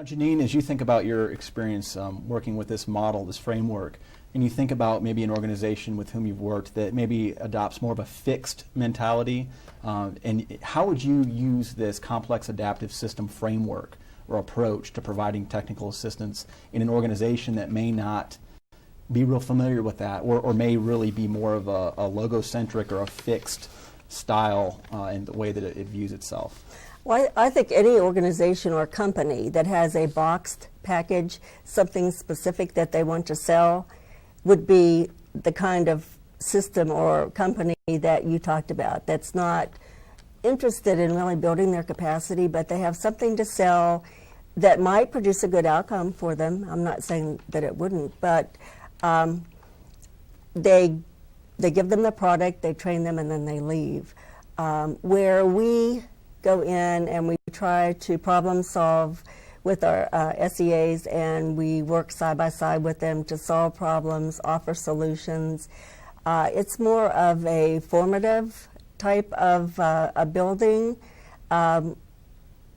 Now, Jeannine, as you think about your experience working with this model, this framework, and you think about maybe an organization with whom you've worked that maybe adopts more of a fixed mentality, and how would you use this complex adaptive system framework or approach to providing technical assistance in an organization that may not be real familiar with that, or may really be more of a logocentric or a fixed style in the way that it views itself? Well, I think any organization or company that has a boxed package, something specific that they want to sell, would be the kind of system or company that you talked about, that's not interested in really building their capacity, but they have something to sell that might produce a good outcome for them. I'm not saying that it wouldn't, but they give them the product, they train them, and then they leave. Where we go in and we try to problem solve with our SEAs, and we work side by side with them to solve problems, offer solutions. It's more of a formative type of a building, and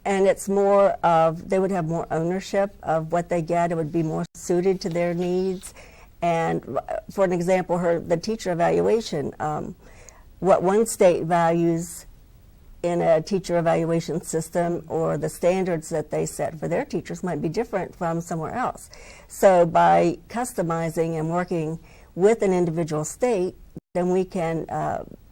it's more of, they would have more ownership of what they get. It would be more suited to their needs. And for an example, the teacher evaluation, what one state values in a teacher evaluation system, or the standards that they set for their teachers, might be different from somewhere else. So by customizing and working with an individual state, then we can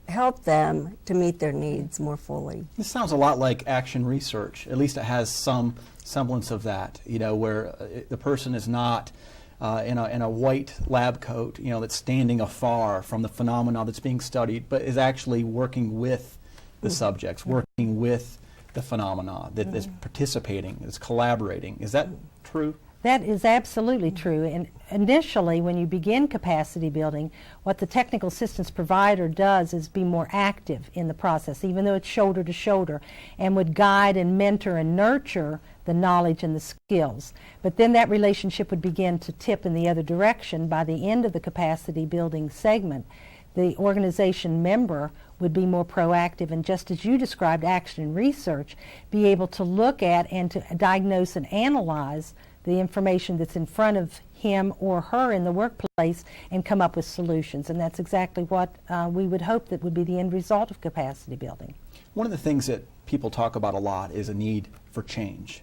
help them to meet their needs more fully. This sounds a lot like action research. At least it has some semblance of that, where the person is not in a white lab coat, that's standing afar from the phenomena that's being studied, but is actually working with the subjects, working with the phenomena, that is participating, is collaborating. Is that true? That is absolutely true. And initially, when you begin capacity building, what the technical assistance provider does is be more active in the process, even though it's shoulder to shoulder, and would guide and mentor and nurture the knowledge and the skills. But then that relationship would begin to tip in the other direction. By the end of the capacity building segment, the organization member would be more proactive, and just as you described action and research, be able to look at and to diagnose and analyze the information that's in front of him or her in the workplace and come up with solutions. And that's exactly what we would hope that would be the end result of capacity building. One of the things that people talk about a lot is a need for change.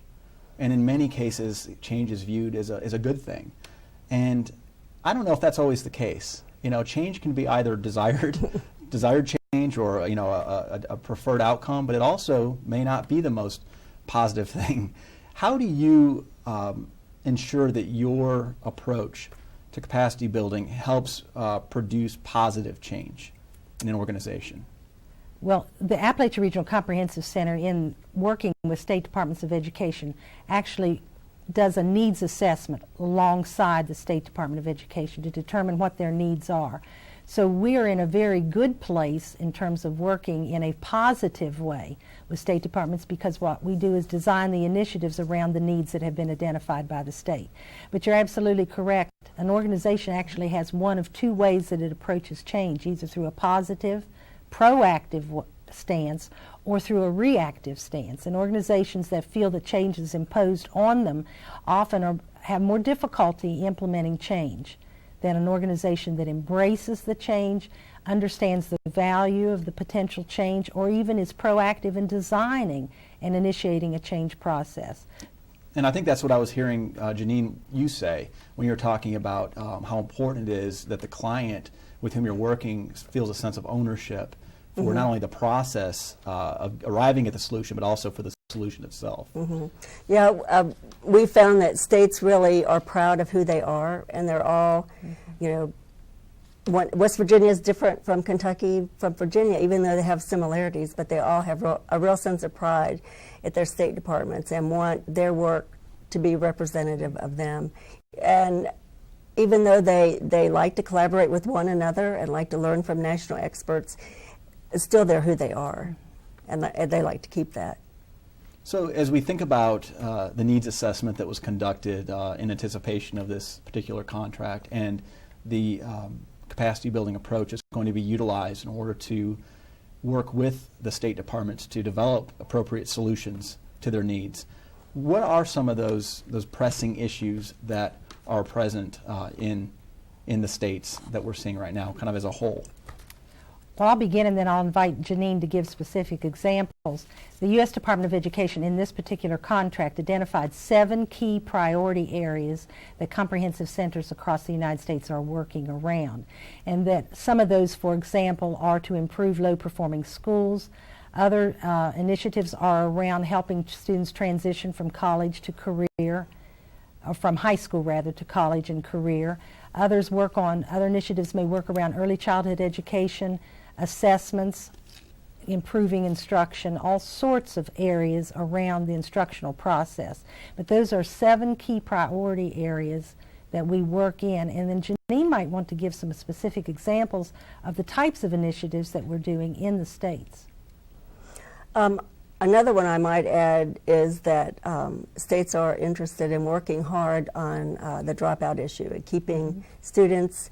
And in many cases, change is viewed as a good thing. And I don't know if that's always the case. Change can be either desired change, or a preferred outcome, but it also may not be the most positive thing. How do you ensure that your approach to capacity building helps produce positive change in an organization? Well, the Appalachia Regional Comprehensive Center, in working with state departments of education, actually does a needs assessment alongside the State Department of Education to determine what their needs are. So we're in a very good place in terms of working in a positive way with state departments, because what we do is design the initiatives around the needs that have been identified by the state. But you're absolutely correct. An organization actually has one of two ways that it approaches change, either through a positive, proactive stance or through a reactive stance. And organizations that feel that change is imposed on them often have more difficulty implementing change than an organization that embraces the change, understands the value of the potential change, or even is proactive in designing and initiating a change process. And I think that's what I was hearing, Jeannine, you say when you're talking about how important it is that the client with whom you're working feels a sense of ownership for not only the process of arriving at the solution, but also for the solution itself. Yeah, we found that states really are proud of who they are, and they're all, West Virginia is different from Kentucky, from Virginia, even though they have similarities, but they all have a real sense of pride at their state departments and want their work to be representative of them. And even though they like to collaborate with one another and like to learn from national experts, still they're who they are, and they like to keep that. So as we think about the needs assessment that was conducted in anticipation of this particular contract, and the capacity building approach is going to be utilized in order to work with the state departments to develop appropriate solutions to their needs, what are some of those pressing issues that are present in the states that we're seeing right now, kind of as a whole? Well, I'll begin and then I'll invite Jeannine to give specific examples. The U.S. Department of Education in this particular contract identified 7 key priority areas that comprehensive centers across the United States are working around. And that some of those, for example, are to improve low-performing schools. Other initiatives are around helping students transition from college to career, or from high school rather to college and career. Other initiatives may work around early childhood education, assessments, improving instruction, all sorts of areas around the instructional process. But those are 7 key priority areas that we work in. And then Jeannine might want to give some specific examples of the types of initiatives that we're doing in the states. Another one I might add is that states are interested in working hard on the dropout issue and keeping students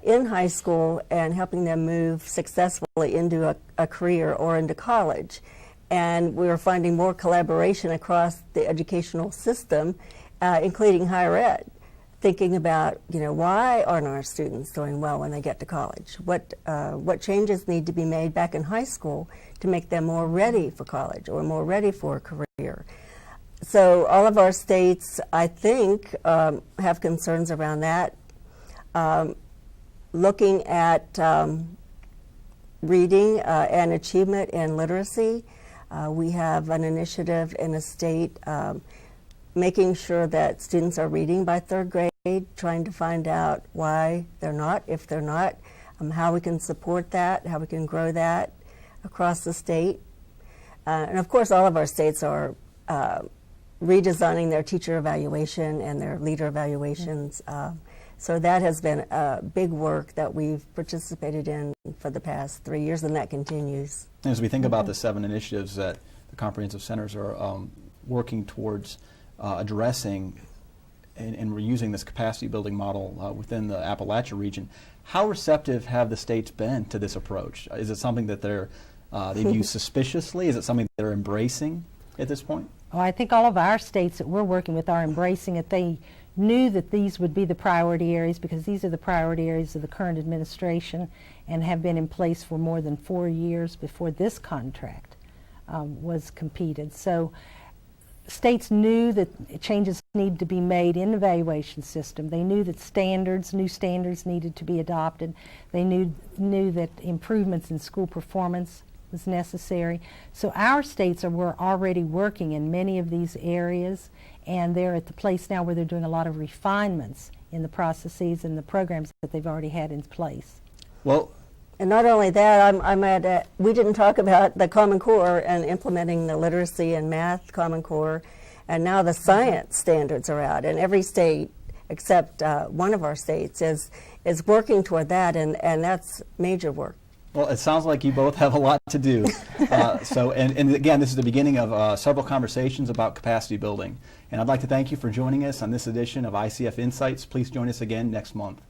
in high school and helping them move successfully into a career or into college. And we're finding more collaboration across the educational system, including higher ed, thinking about, why aren't our students doing well when they get to college? What changes need to be made back in high school to make them more ready for college or more ready for a career? So all of our states, I think, have concerns around that. Looking at reading and achievement and literacy, we have an initiative in a state making sure that students are reading by 3rd grade, trying to find out why they're not, if they're not, how we can support that, how we can grow that across the state. And of course, all of our states are redesigning their teacher evaluation and their leader evaluations. So that has been a big work that we've participated in for the past 3 years, and that continues. As we think about the 7 initiatives that the comprehensive centers are working towards addressing, and we're using this capacity building model within the Appalachia region, how receptive have the states been to this approach? Is it something that they view suspiciously? Is it something that they're embracing at this point? Well, I think all of our states that we're working with are embracing it. They knew that these would be the priority areas because these are the priority areas of the current administration and have been in place for more than 4 years before this contract was completed. So states knew that changes needed to be made in the evaluation system. They knew that new standards needed to be adopted. They knew that improvements in school performance was necessary. So our states were already working in many of these areas, and they're at the place now where they're doing a lot of refinements in the processes and the programs that they've already had in place. Well, and not only that, we didn't talk about the Common Core and implementing the literacy and math Common Core, and now the science standards are out, and every state except one of our states is working toward that, and that's major work. Well, it sounds like you both have a lot to do. And again, this is the beginning of several conversations about capacity building. And I'd like to thank you for joining us on this edition of ICF Insights. Please join us again next month.